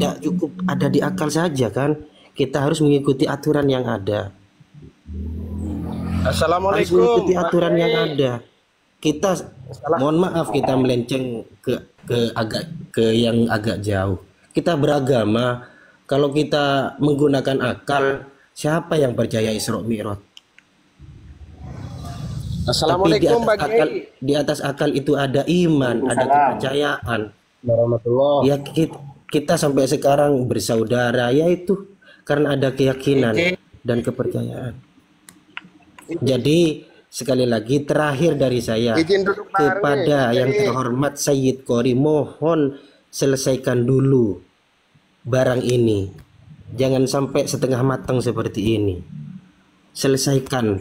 tidak cukup ada di akal saja kan? Kita harus mengikuti aturan yang ada. Harus Assalamualaikum mengikuti Pak aturan yang Kiai. ada. Kita mohon maaf kita melenceng ke yang agak jauh. Kita beragama, kalau kita menggunakan akal, siapa yang percaya Isra Mi'raj? Tapi Assalamualaikum Pak Kiai. di atas akal itu ada iman, ada kepercayaan. Warahmatullah. Ya kita sampai sekarang bersaudara, yaitu karena ada keyakinan dan kepercayaan. Jadi sekali lagi terakhir dari saya Izin duduk kepada yang terhormat Sayyid Qori, mohon selesaikan dulu barang ini. Jangan sampai setengah matang seperti ini. Selesaikan.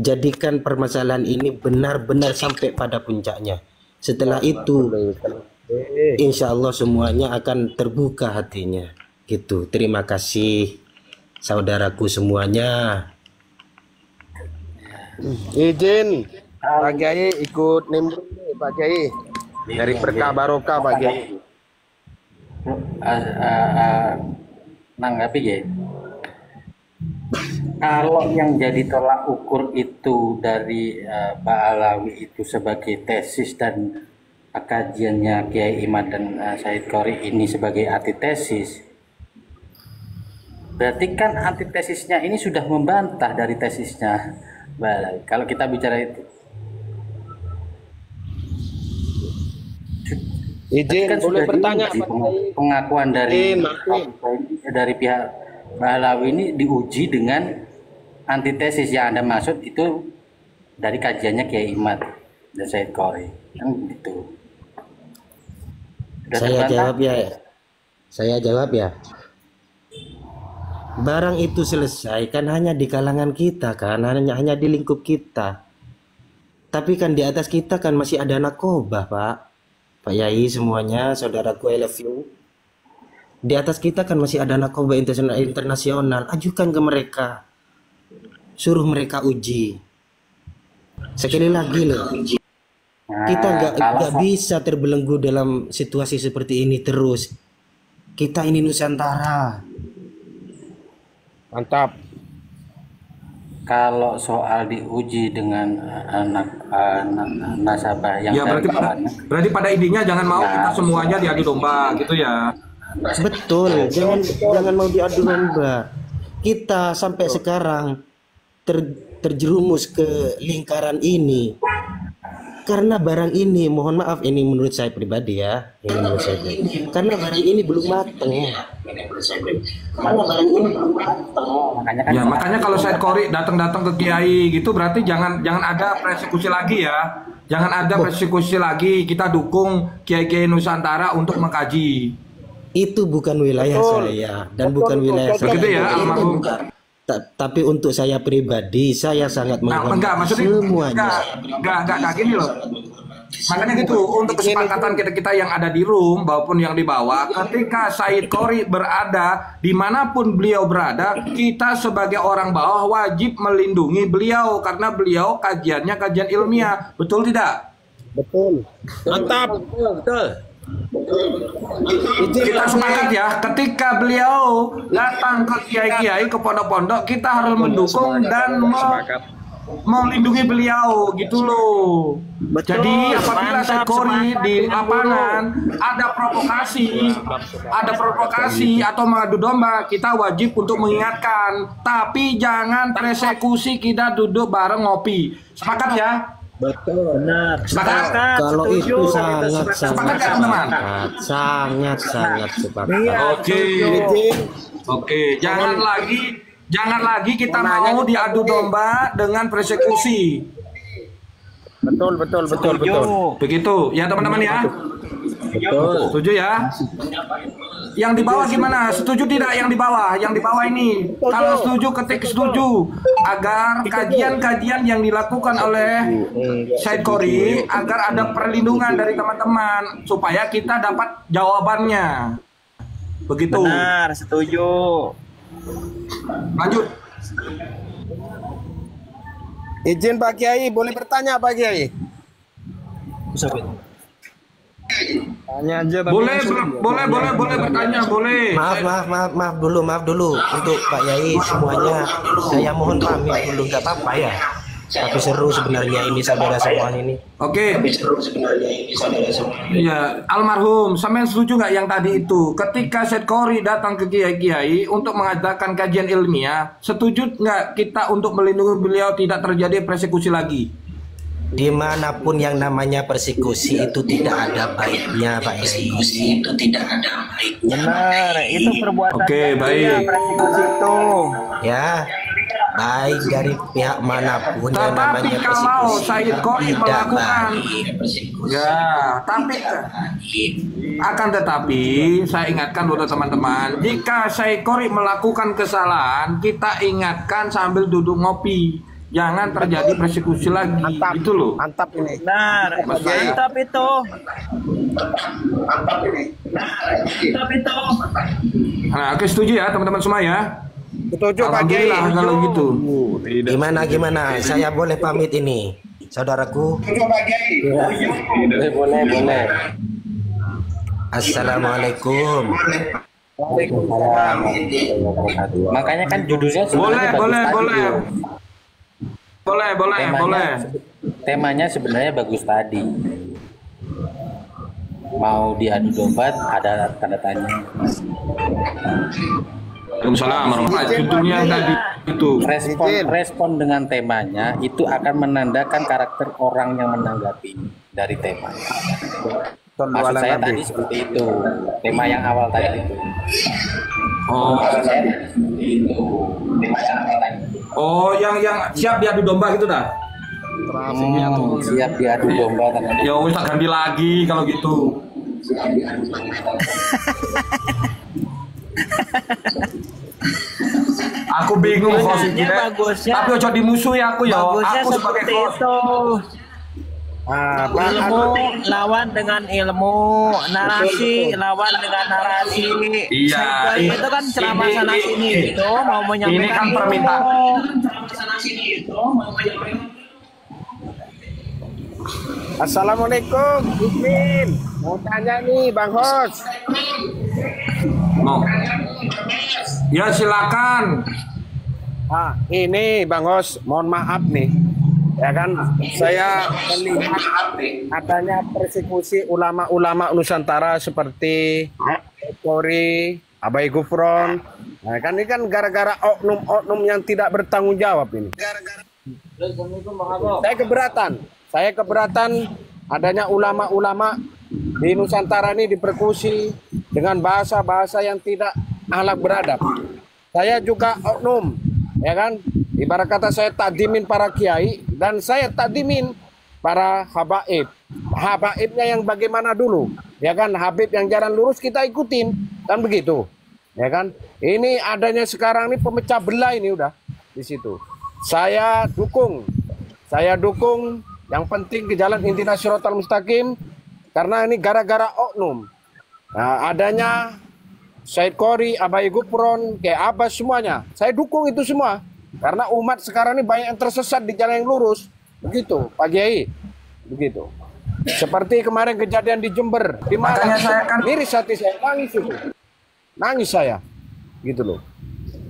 Jadikan permasalahan ini benar-benar sampai pada puncaknya. Setelah itu insya Allah semuanya akan terbuka hatinya. Gitu. Terima kasih saudaraku semuanya. Izin Pak Kiai ikut nimbrung nih Pak Kiai. Dari berkah barokah Pak Kiai. Nanggapi ya. Kalau yang jadi tolak ukur itu dari Pak Alawi itu sebagai tesis dan kajiannya Kiai Imad dan Said Qori ini sebagai antitesis, berarti kan antitesisnya ini sudah membantah dari tesisnya Pak Alawi. Kalau kita bicara itu, Izin kan boleh sudah bertanya diuji Pak Kiai. pengakuan dari Izin. pihak Pak Alawi ini diuji dengan antitesis yang Anda maksud itu dari kajiannya Kiai Imad dan Said Qori kan gitu. Saya jawab ya. Barang itu selesai kan hanya di kalangan kita kan, hanya di lingkup kita. Tapi kan di atas kita kan masih ada narkoba, Pak Yai semuanya, saudaraku I love you. Di atas kita kan masih ada narkoba internasional. Ajukan ke mereka. Suruh mereka uji. Sekali lagi loh, kita nggak bisa terbelenggu dalam situasi seperti ini terus. Kita ini Nusantara. Mantap. Kalau soal diuji dengan nasabah yang ya berarti pada intinya jangan mau kita semuanya diadu domba gitu ya. Betul, jangan mau diadu domba. Kita sampai sekarang terjerumus ke lingkaran ini karena barang ini, mohon maaf ini menurut saya pribadi ya, karena barang ini belum matang. Makanya kalau Said Qori datang ke Kiai gitu berarti jangan ada persekusi lagi ya. Jangan ada persekusi lagi. Kita dukung Kiai-Kiai Nusantara untuk mengkaji. Itu bukan wilayah saya dan bukan wilayah saya. Begitu ya, almarhum. Tapi untuk saya pribadi, saya sangat menghormati semuanya. Enggak gini loh. Makanya gitu, untuk kesepakatan kita yang ada di room maupun yang di bawah, ketika Said Qori berada dimanapun beliau berada, kita sebagai orang bawah wajib melindungi beliau karena beliau kajiannya kajian ilmiah, betul tidak? Betul. Mantap. Betul. Kita sepakat ya, ketika beliau datang ke kiai-kiai, ke pondok-pondok, kita harus mendukung dan melindungi beliau gitu loh. Betul. Jadi apabila Said Qori di lapangan ada provokasi atau mengadu domba, kita wajib untuk mengingatkan. Tapi jangan persekusi, kita duduk bareng ngopi. Sepakat ya? Betul, benar. Sepakat? Kalau itu sangat sepakat. Oke, jangan lagi kita mau diadu domba dengan persekusi. Betul. Begitu ya teman-teman ya. Betul. Setuju ya? Yang di bawah gimana? Setuju tidak yang di bawah? Yang di bawah ini. Kalau setuju ketik setuju agar kajian-kajian yang dilakukan oleh Said Qori agar ada perlindungan dari teman-teman supaya kita dapat jawabannya. Begitu. Benar, setuju. Lanjut. Izin Pak Kiai, boleh bertanya Pak Kiai? Tanya aja. Boleh bertanya, boleh. Maaf dulu untuk Pak Yai semuanya. Saya mohon pamit dulu, nggak apa-apa ya. Tapi seru sebenarnya ini saudara semua ini. Oke. Iya, almarhum, sampean setuju nggak yang tadi itu? Ketika Syed Qory datang ke kiai-kiai untuk mengadakan kajian ilmiah, setuju nggak kita untuk melindungi beliau tidak terjadi persekusi lagi? Dimanapun yang namanya persekusi itu tidak ada baiknya, Pak Yai. Benar, itu perbuatan. Oke, baik. Persekusi itu. Ya, baik dari pihak manapun yang Tetapi namanya kalau persekusi Syed Qory tidak melakukan, baik. ya, tetapi saya ingatkan buat teman-teman, jika Syed Qory melakukan kesalahan, kita ingatkan sambil duduk ngopi. Jangan terjadi persekusi lagi. Mantap. Itu loh. Mantap ini. Benar, mantap itu. Nah, oke, setuju ya teman-teman semua ya. Setuju Pak Kiai. Alhamdulillah kalau gitu. Gimana? Saya boleh pamit ini, saudaraku. Boleh. Assalamualaikum. Makanya kan judulnya sebenarnya Boleh. Temanya sebenarnya bagus tadi. Mau diadu domba ada tanda tanya. Waalaikumsalam warahmatullahi wabarakatuh. Judulnya tadi itu. Respon dengan temanya itu akan menandakan karakter orang yang menanggapi dari tema. Maksud saya tadi seperti itu. Tema yang awal tadi itu. Oh, yang siap diadu domba gitu dah. Siap diadu domba kan. Ya wis tak ganti lagi kalau gitu. Aku bingung hostnya. Tapi ojo dimusuhi aku ya. Bagusnya Aku sebagai seperti host. itu. Ilmu lawan dengan ilmu, narasi lawan dengan narasi. Iya, Itu kan ceramah sana sini itu mau menyampaikan ini kan ilmu. permintaan. Assalamualaikum, Ismin. Mau tanya nih, Bang Hos. No. Ya silakan. Ini Bang Hos, mohon maaf nih. Ya kan, saya melihat adanya persekusi ulama-ulama Nusantara seperti Qory, Abai Gufron. Nah, kan ini kan gara-gara oknum-oknum yang tidak bertanggung jawab ini. Saya keberatan adanya ulama-ulama di Nusantara ini dipersekusi dengan bahasa-bahasa yang tidak akhlak beradab. Saya juga oknum, ya kan? Ibarat kata saya takdimin para kiai dan saya takdimin para habaib. Habaibnya yang bagaimana dulu, ya kan? Habib yang jalan lurus kita ikutin, kan begitu, ya kan? Ini adanya sekarang ini pemecah belah ini udah di situ. Saya dukung yang penting ke jalan intina siratal mustaqim karena ini gara-gara oknum. Nah, adanya Syed Qory, Abai Gufron, kayak Abbas semuanya. Saya dukung itu semua. Karena umat sekarang ini banyak yang tersesat di jalan yang lurus. Begitu, Pak Kiai. Begitu. Seperti kemarin kejadian di Jember. Di mana saya kan miris hati saya, nangis itu. Nangis saya. Gitu loh.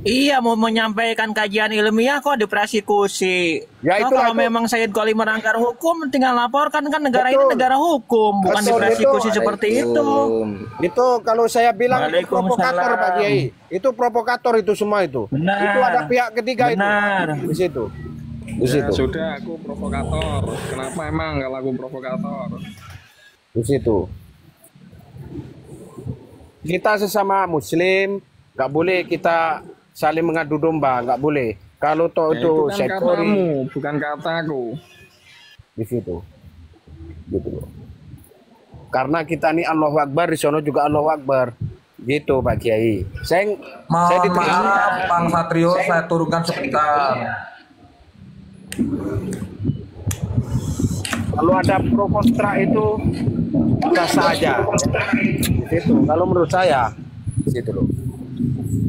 Iya, mau menyampaikan kajian ilmiah kok dipersekusi. Ya, kalau memang Syed Qory melanggar hukum, tinggal laporkan, kan negara ini negara hukum, bukan dipersekusi seperti itu. Itu kalau saya bilang itu provokator Pak Kiai. Itu provokator itu semua itu. Benar. Itu ada pihak ketiga Benar. itu. Di situ. Di Ya, situ. sudah aku provokator. Kenapa emang kalau aku provokator? Di situ. Kita sesama muslim nggak boleh kita saling mengadu domba, nggak boleh. Kalau toh Ya, itu itu kan Syed Qory katamu, bukan kataku. di situ. Gitu loh. Karena kita nih Allahu Akbar, di sono juga Allahu Akbar. Gitu Pak Kiai. Saya Mohon diterima. maaf, Bang Satrio, saya turunkan sebentar. Kalau ada pro kontra itu bisa saja. Itu kalau menurut saya. Gitu loh.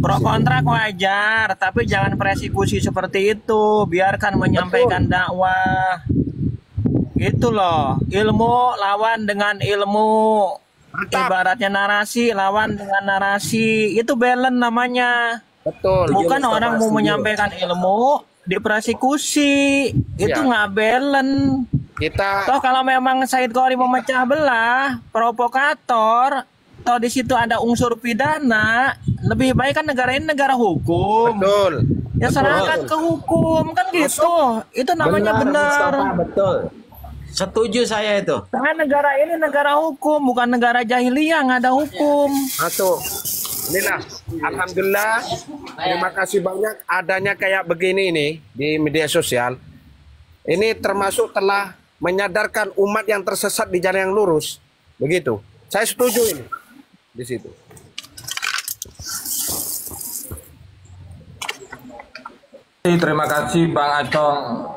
Pro kontra wajar, tapi jangan persekusi seperti itu. Biarkan menyampaikan dakwah. Gitu loh. Ilmu lawan dengan ilmu. Ibaratnya narasi lawan dengan narasi. Itu balance namanya. Betul. Bukan orang mau menyampaikan ilmu dipersekusi. Itu nggak balance. Toh kalau memang Said Qori memecah belah, provokator, toh di situ ada unsur pidana, lebih baik kan negara ini negara hukum. Betul. Ya serahkan ke hukum kan gitu. Itu namanya benar. Betul. Setuju saya itu. Karena negara ini negara hukum, bukan negara jahiliyah, nggak ada hukum. Masuk. Inilah, alhamdulillah. Terima kasih banyak adanya kayak begini nih di media sosial. Ini termasuk telah menyadarkan umat yang tersesat di jalan yang lurus. Begitu. Saya setuju ini di situ. Terima kasih Bang Acong.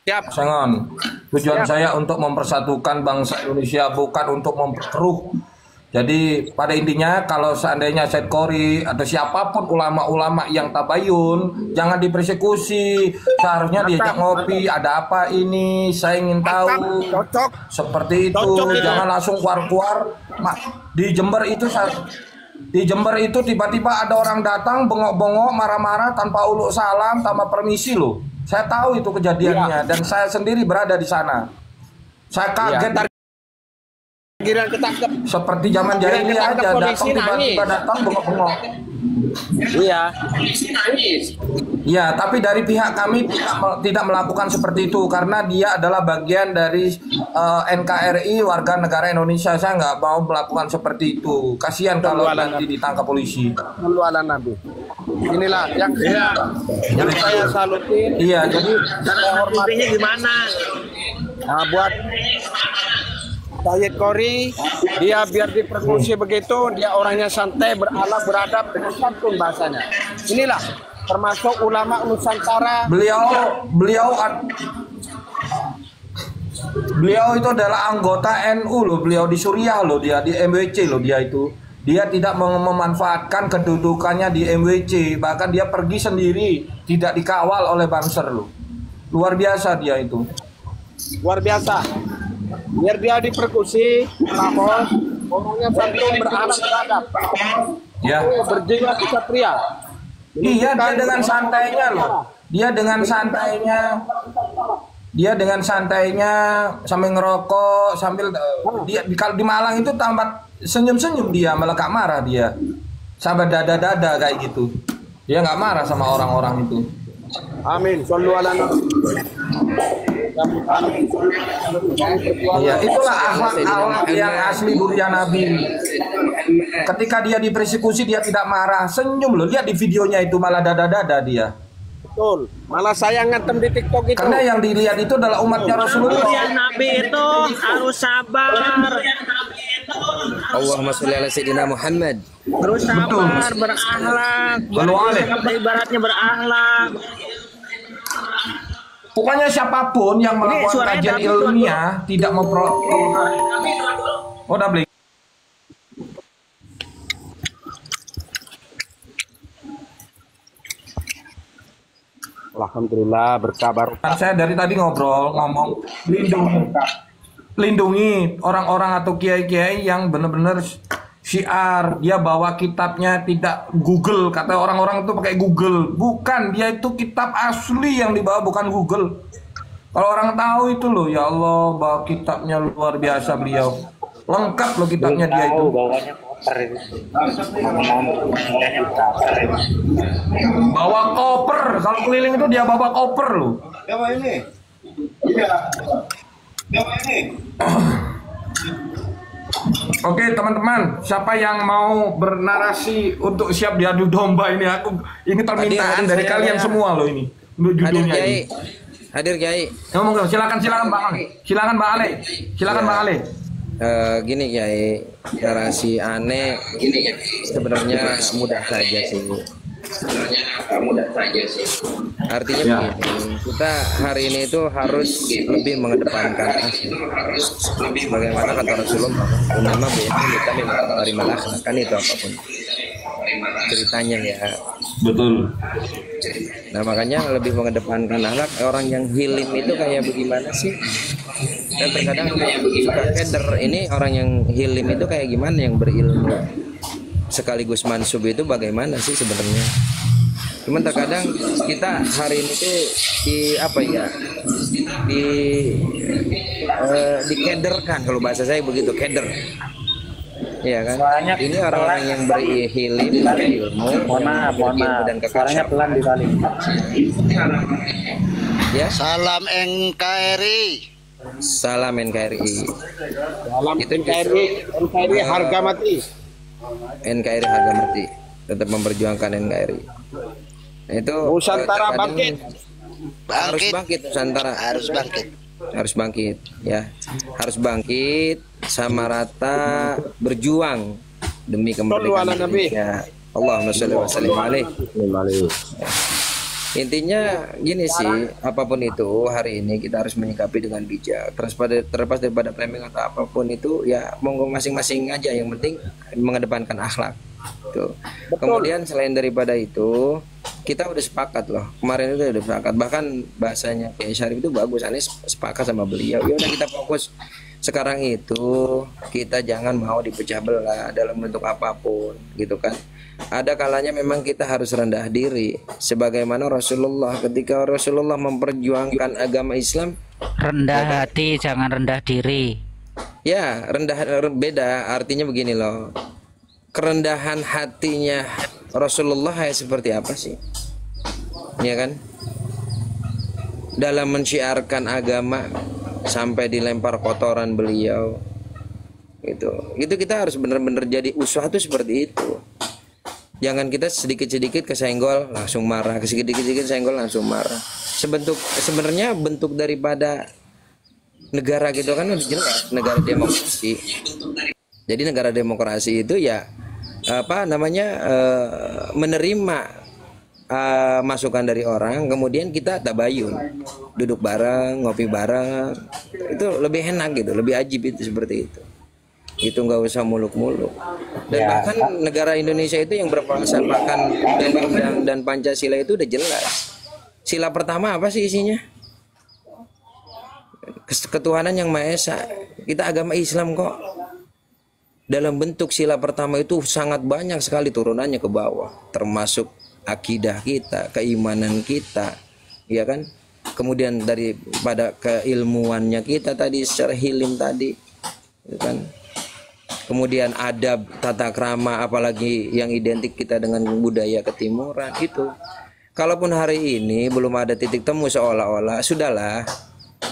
Siap. Sengon. Tujuan saya untuk mempersatukan bangsa Indonesia, bukan untuk memperkeruh. Jadi pada intinya kalau seandainya Said Qori atau siapapun ulama-ulama yang tabayun, jangan dipersekusi. Seharusnya diajak ngopi, ada apa ini, saya ingin tahu. Cocok. Seperti itu, jangan langsung keluar-keluar. Di Jember itu tiba-tiba ada orang datang bengok-bengok, marah-marah tanpa uluk salam, tanpa permisi loh. Saya tahu itu kejadiannya dan saya sendiri berada di sana. Saya kaget. Kira ketangkep. Seperti zaman jahiliyah aja, datang tiba-tiba datang bengok-bengok. Iya. Iya, tapi dari pihak kami tidak melakukan seperti itu karena dia adalah bagian dari NKRI warga negara Indonesia. Saya nggak mau melakukan seperti itu. Kasihan kalau nanti ditangkap polisi. Melualan Nabi. Inilah yang saya salutin. Iya, jadi Intinya gimana? Nah, buat Said Qori, dia biar dipersekusi begitu, dia orangnya santai, berakhlak, beradab dengan santun bahasanya. Inilah termasuk ulama Nusantara. Beliau itu adalah anggota NU loh, beliau di Suriah loh, dia di MWC loh dia itu. Dia tidak memanfaatkan kedudukannya di MWC, bahkan dia pergi sendiri, tidak dikawal oleh Banser loh. Luar biasa dia itu. Luar biasa. Biar dia dipersekusi, lapor, ngomongnya santun, berakhlak, beradab. Ya. Berjiwa kesatria. Iya, dia dengan santainya loh. Dia dengan santainya sambil ngerokok, sambil dia kalau di Malang itu tampak senyum-senyum dia, malah gak marah dia. Sampai dada-dada kayak gitu. Dia nggak marah sama orang-orang itu. Amin. Shallu ala nabi. Iya, itulah akhlak yang asli durian Nabi. Ketika dia dipersekusi dia tidak marah, senyum loh. Lihat di videonya itu malah dada-dada dia. Betul. Malah saya ngantem di TikTok itu. Karena yang dilihat itu adalah umatnya Rasulullah. Durian Nabi itu harus sabar. Allahumma sholli ala sayyidina Muhammad. Terus sabar, berakhlak. Ibaratnya berakhlak. Pokoknya siapapun yang melakukan kajian ilmiah tidak udah beli. Alhamdulillah berkabar. Saya dari tadi ngomong lindungi orang-orang atau kiai-kiai yang benar-benar syiar. Dia bawa kitabnya tidak Google, kata orang-orang itu pakai Google. Bukan, dia itu kitab asli yang dibawa, bukan Google. Kalau orang tahu itu loh, ya Allah, bawa kitabnya luar biasa beliau. Lengkap loh kitabnya dia itu. Bawa koper, kalau keliling itu dia bawa koper loh. Oke teman-teman, siapa yang mau bernarasi untuk siap diadu domba ini? Ini permintaan dari kalian semua loh ini untuk judulnya ini. Hadir Kiai. Ngomong silakan Bang Ale. Silakan Bang Ale. Gini Kiai, narasi aneh sebenarnya mudah saja sih. Artinya begini, kita hari ini itu harus lebih mengedepankan asli. Bagaimana kata Rasulullah, ulama kita memang terima akhlak, kan itu apapun ceritanya ya. Betul. Nah makanya lebih mengedepankan akhlak. Orang yang hilim itu kayak bagaimana sih? Dan terkadang suka keder. Ini orang yang hilim itu kayak gimana, yang berilmu sekaligus mansub itu bagaimana sih sebenarnya? Cuman terkadang kita hari ini tuh dikederkan, kalau bahasa saya begitu, keder. Iya kan? Suaranya ini orang-orang yang berilmu, mohon maaf, dan suaranya pelan di kali. Ya. Salam NKRI. Salam NKRI. Salam NKRI, NKRI harga mati. NKRI harga mati. Tetap memperjuangkan NKRI. Itu Nusantara bangkit. Harus bangkit Nusantara. Harus bangkit ya. Harus bangkit sama rata, berjuang demi kemerdekaan Indonesia. Allahumma sholli wa sallim alaihi. Intinya gini sih, apapun itu hari ini kita harus menyikapi dengan bijak. Terlepas daripada framing atau apapun itu, ya monggo masing-masing aja. Yang penting mengedepankan akhlak. Tuh. Kemudian selain daripada itu, kita udah sepakat loh. Kemarin itu udah sepakat. Bahkan bahasanya Kiai Syarif itu bagus. Anies sepakat sama beliau. Ya udah kita fokus. Sekarang itu kita jangan mau dipecah belah dalam bentuk apapun, gitu kan. Ada kalanya memang kita harus rendah diri, sebagaimana Rasulullah ketika Rasulullah memperjuangkan agama Islam. Rendah hati, jangan rendah diri. Ya, beda. Artinya begini loh. Kerendahan hatinya Rasulullah seperti apa sih? Ya kan? Dalam menciarkan agama sampai dilempar kotoran beliau. Itu kita harus benar-benar jadi uswah tuh seperti itu. Jangan kita sedikit-sedikit kesenggol langsung marah, sedikit-sedikit senggol langsung marah. Sebenarnya bentuk daripada negara gitu kan udah jelas, negara demokrasi. Jadi negara demokrasi itu ya menerima masukan dari orang, kemudian kita tabayun, duduk bareng, ngopi bareng. Itu lebih enak gitu, lebih ajib itu seperti itu. Itu nggak usah muluk-muluk. Dan bahkan negara Indonesia itu yang berpasarkan Undang-Undang dan Pancasila itu udah jelas. Sila pertama apa sih isinya? Ketuhanan yang Maha Esa. Kita agama Islam kok. Dalam bentuk sila pertama itu sangat banyak sekali turunannya ke bawah, termasuk akidah kita, keimanan kita, ya kan? Kemudian daripada keilmuannya kita tadi secara hilim tadi, ya kan? Kemudian adab, tata krama, apalagi yang identik kita dengan budaya ketimuran itu. Kalaupun hari ini belum ada titik temu, seolah-olah sudahlah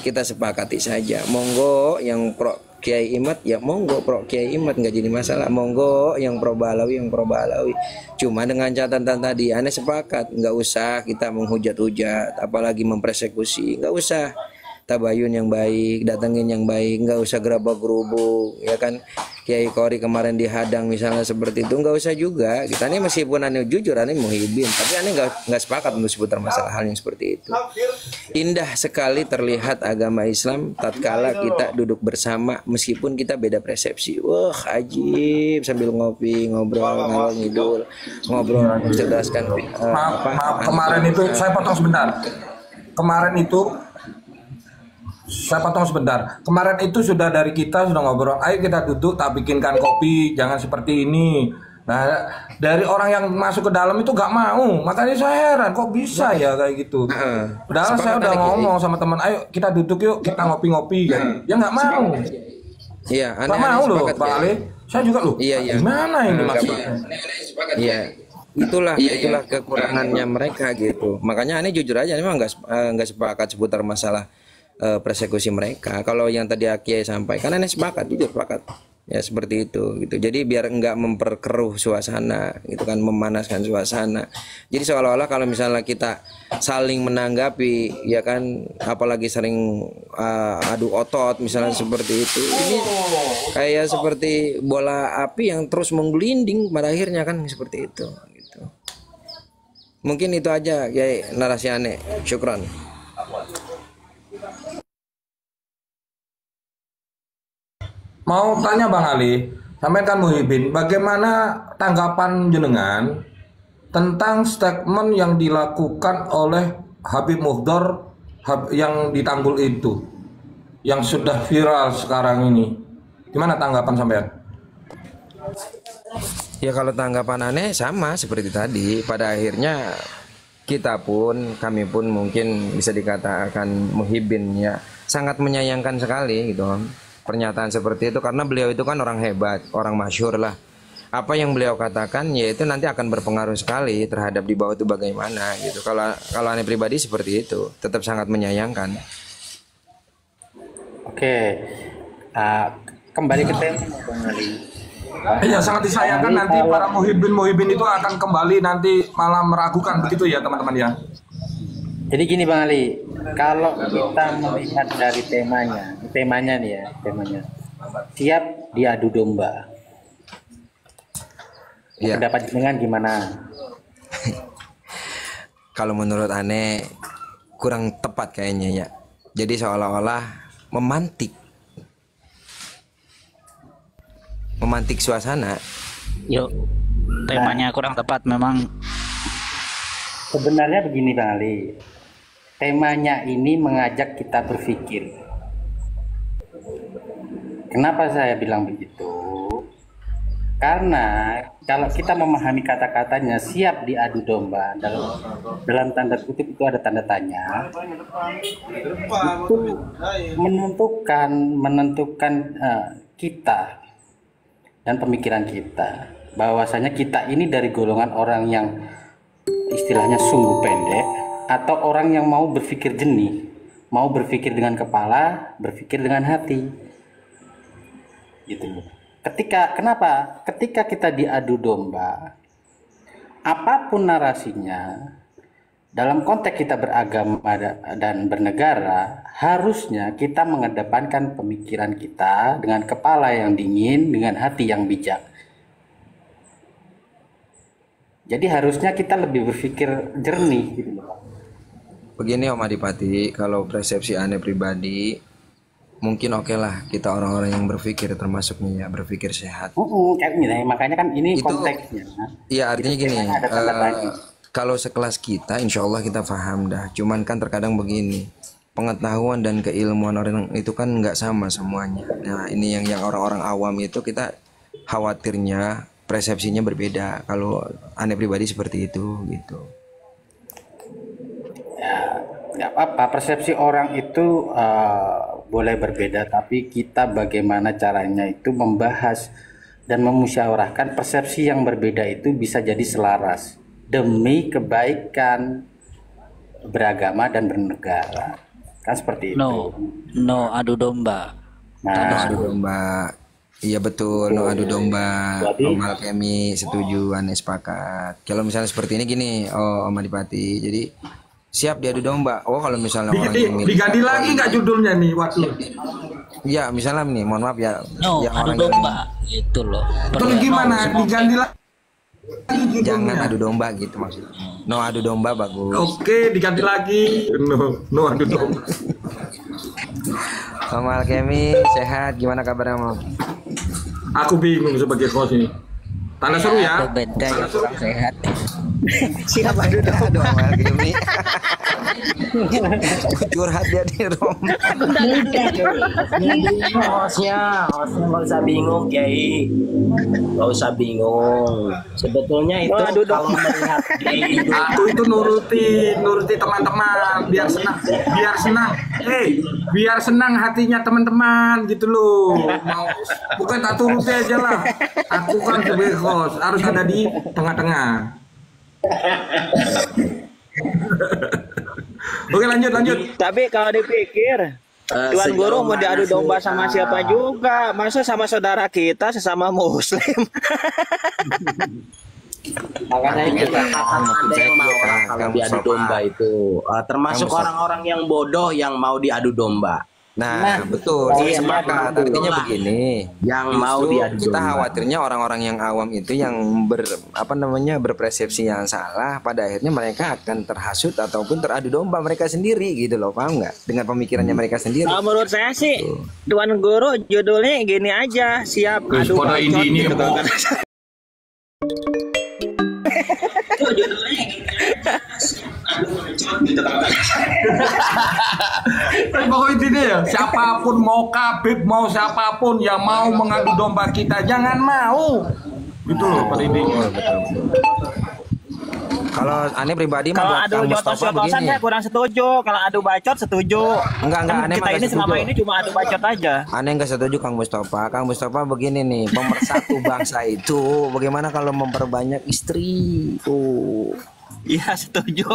kita sepakati saja. Monggo yang pro Kiai Imad ya monggo, pro Kiai Imad nggak jadi masalah. Monggo yang pro Balawi yang pro Balawi. Cuma dengan catatan tadi, aneh sepakat nggak usah kita menghujat-hujat, apalagi mempersekusi, nggak usah. Tabayun yang baik, datengin yang baik, nggak usah gerabak-gerubuk, ya kan? Kiai Qori kemarin dihadang misalnya seperti itu, nggak usah juga. Kita ini meskipun aneh jujur, aneh muhibin, tapi aneh nggak sepakat untuk seputar masalah hal yang seperti itu. Indah sekali terlihat agama Islam tatkala kita duduk bersama, meskipun kita beda persepsi. Wah, ajib, sambil ngopi, ngobrol, ngalor ngidul, ngobrol, mencerdaskan. Maaf, kemarin itu saya potong sebentar. Saya potong sebentar. Kemarin itu sudah dari kita sudah ngobrol. Ayo kita duduk, tak bikinkan kopi. Jangan seperti ini. Nah, dari orang yang masuk ke dalam itu gak mau. Makanya saya heran, kok bisa ya kayak gitu. Padahal saya udah ngomong sama teman, ayo kita duduk yuk, kita ngopi-ngopi. Ya nggak mau. Iya, nggak mau loh, Pak Ali. Saya juga loh. Iya. Gimana ini maksudnya? Iya. Itulah kekurangannya mereka gitu. Makanya aneh jujur aja, memang nggak sepakat seputar masalah persekusi mereka. Kalau yang tadi Kiai sampaikan, aneh sepakat, jujur sepakat. Ya seperti itu gitu. Jadi biar enggak memperkeruh suasana gitu kan, memanaskan suasana. Jadi seolah-olah kalau misalnya kita saling menanggapi ya kan, apalagi sering adu otot misalnya seperti itu. Ini kayak seperti bola api yang terus menggelinding pada akhirnya kan seperti itu gitu. Mungkin itu aja ya narasi aneh. Syukran. Mau tanya Bang Ali, sampai kan Muhibin, bagaimana tanggapan jenengan tentang statement yang dilakukan oleh Habib Muhdor yang di Tanggul itu? yang sudah viral sekarang ini. Gimana tanggapan sampean? Ya kalau tanggapan aneh sama seperti tadi. Pada akhirnya kami pun mungkin bisa dikatakan muhibin ya, sangat menyayangkan sekali gitu pernyataan seperti itu, karena beliau itu kan orang hebat, orang masyhur lah. Apa yang beliau katakan yaitu nanti akan berpengaruh sekali terhadap di bawah itu bagaimana gitu. Kalau aneh pribadi seperti itu, tetap sangat menyayangkan. Oke, kembali ke tema Bang Ali. Iya, sangat disayangkan nanti para muhibin itu akan kembali nanti malah meragukan begitu ya teman-teman ya. Jadi gini Bang Ali, kalau kita melihat dari temanya nih ya, siap diadu domba. Ya. Pendapat dengan gimana? Kalau menurut aneh kurang tepat kayaknya ya. Jadi seolah-olah memantik suasana. Yuk, temanya kurang tepat memang. Sebenarnya begini Bang Ali, temanya ini mengajak kita berpikir. Kenapa saya bilang begitu? Karena kalau kita memahami kata-katanya siap diadu domba, dalam tanda kutip itu ada tanda tanya, itu menentukan kita dan pemikiran kita, bahwasanya kita ini dari golongan orang yang istilahnya sumbu pendek atau orang yang mau berpikir jernih, mau berpikir dengan kepala, berpikir dengan hati, gitu. Kenapa? Ketika kita diadu domba, apapun narasinya, dalam konteks kita beragama dan bernegara, harusnya kita mengedepankan pemikiran kita dengan kepala yang dingin, dengan hati yang bijak. Jadi harusnya kita lebih berpikir jernih. Gitu. Begini Om Adipati, kalau persepsi aneh pribadi, mungkin oke lah kita orang-orang yang berpikir, termasuknya ya berpikir sehat. Makanya kan ini itu, konteksnya. Iya artinya gini, kalau sekelas kita, insya Allah kita paham dah. Cuman kan terkadang begini, pengetahuan dan keilmuan orang itu kan nggak sama semuanya. Nah ini yang orang-orang awam itu kita khawatirnya persepsinya berbeda. Kalau aneh pribadi seperti itu gitu. Ya nggak apa-apa, persepsi orang itu boleh berbeda, tapi kita bagaimana caranya itu membahas dan memusyawarahkan persepsi yang berbeda itu bisa jadi selaras demi kebaikan beragama dan bernegara, kan seperti itu. No adu domba. Adu domba, iya betul. No adu domba. Om Alkemi setuju, aneh sepakat. Kalau misalnya seperti ini gini, Om Adipati, jadi siap diadu domba. Oh kalau misalnya diganti lagi nggak judulnya nih waktu? Ya misalnya nih, mohon maaf ya. No adu domba itu loh. Terus gimana? Diganti lagi? Jangan adu domba gitu maksudnya. No adu domba bagus. Oke, diganti lagi. No adu domba. Om Alkemi sehat, gimana kabarnya Om? Aku bingung sebagai host ini. Tanda seru ya. Beda ya, kurang sehat. Siapa adu Om Alkemi? Curhat dia di Rom. Hostnya nggak usah bingung Kiai, nggak usah bingung. Sebetulnya itu kalau melihat aku itu nuruti teman-teman biar senang, biar senang hatinya teman-teman gitu loh. Bukan tak turuti aja lah. Aku kan sebagai host harus ada di tengah-tengah. Oke lanjut. Tapi kalau dipikir Tuan Guru mau diadu domba sama siapa juga, masa sama saudara kita sesama Muslim. Makanya kita ada yang mau kalau diadu domba itu, termasuk orang-orang yang bodoh yang mau diadu domba. Nah betul, saya sepakat. Artinya begini, yang mau diadu kita domba. khawatirnya orang-orang yang awam itu yang berpersepsi yang salah, pada akhirnya mereka akan terhasut ataupun teradu domba mereka sendiri gitu loh, paham nggak? Dengan pemikirannya mereka sendiri. Menurut saya sih, Tuan Guru judulnya gini aja, siap adu bacot gitu kan. Judulnya gini aja. Tapi pokoknya intinya ya, siapapun mau Khabib, mau siapapun yang mau mengadu domba kita, jangan mau. Gitu loh pada intinya. Kalau aneh pribadi Kalau buat adu Kang Mustafa jotos-jotosan begini. saya kurang setuju. Kalau adu bacot setuju. Enggak, Kan aneh kita mah ini nggak selama setuju. ini cuma adu bacot aja. Aneh nggak setuju Kang Mustafa. Kang Mustafa begini nih, pemersatu bangsa itu bagaimana kalau memperbanyak istri? Tuh. Iya setuju.